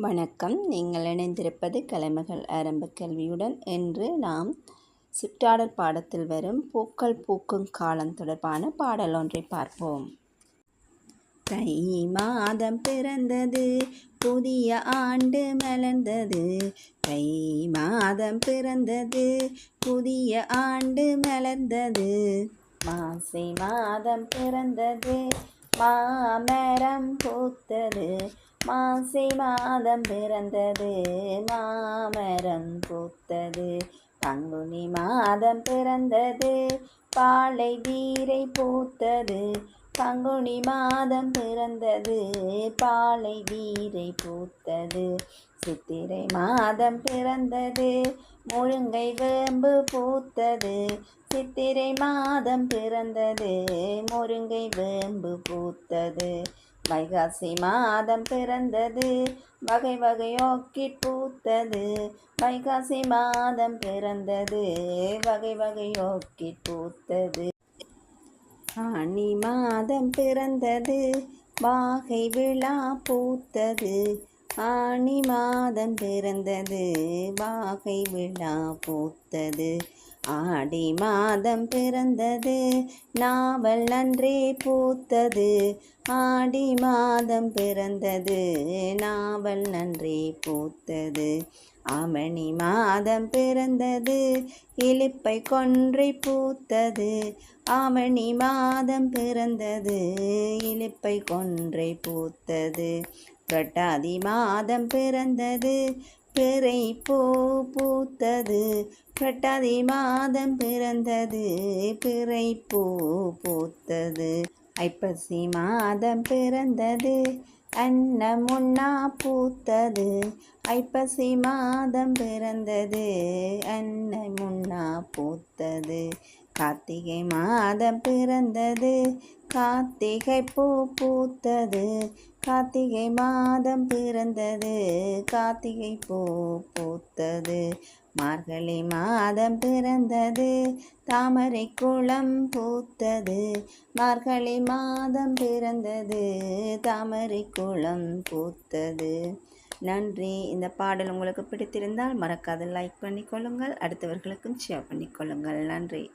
வணக்கம். நீங்கள் இணைந்திருப்பது கலைமகள் ஆரம்ப கல்வியுடன். இன்று நாம் சிற்றாடல் பாடத்தில் வரும் பூக்கள் பூக்கும் காலம் தொடர்பான பாடல் ஒன்றை பார்ப்போம். தை மாதம் பிறந்தது, புதிய ஆண்டு மலர்ந்தது. தை மாதம் பிறந்தது, புதிய ஆண்டு மலர்ந்தது. மாசி மாதம் பிறந்தது, மாமரம் பூத்தது. மாசி மாதம் பிறந்தது, மாமரம் பூத்தது. பங்குனி மாதம் பிறந்தது, பாலை வீரை பூத்தது. பங்குனி மாதம் பிறந்தது, பாலை வீரை பூத்தது. சித்திரை மாதம் பிறந்தது, முருங்கை வேம்பு பூத்தது. சித்திரை மாதம் பிறந்தது, முருங்கை வேம்பு பூத்தது. வைகாசி மாதம் பிறந்தது, வகை வகை ஓர்க்கிட் பூத்தது. வைகாசி மாதம் பிறந்தது, வகை வகை ஓர்க்கிட் பூத்தது. ஆனி மாதம் பிறந்தது, வாகை விழா பூத்தது. ஆனி மாதம் பிறந்தது, வாகை விழா பூத்தது. ஆடி மாதம் பிறந்தது, நாவல் நன்றே பூத்தது. ஆடி மாதம் பிறந்தது, நாவல் நன்றே பூத்தது. ஆவணி மாதம் பிறந்தது, இலுப்பை கொன்றை பூத்தது. ஆவணி மாதம் பிறந்தது, இலுப்பை கொன்றை பூத்தது. புரட்டாதி மாதம் பிறந்தது, பிறை பூ பூத்தது. புரட்டாதி மாதம் பிறந்தது, பிறை பூ பூத்தது. ஐப்பசி மாதம் பிறந்தது, அன்னமுன்னா பூத்தது. ஐப்பசி மாதம் பிறந்தது, அன்னமுன்னா பூத்தது. கார்த்திகை மாதம் பிறந்தது, கார்த்திகை பூ பூத்தது. கார்த்திகை மாதம் பிறந்தது, கார்த்திகை பூ பூத்தது. மார்கழி மாதம் பிறந்தது, தாமரை குளம் பூத்தது. மார்கழி மாதம் பிறந்தது, தாமரை குளம் பூத்தது. நன்றி. இந்த பாடல் உங்களுக்கு பிடித்திருந்தால் மறக்காது லைக் பண்ணிக்கொள்ளுங்கள். அடுத்தவர்களுக்கும் ஷேர் பண்ணிக்கொள்ளுங்கள். நன்றி.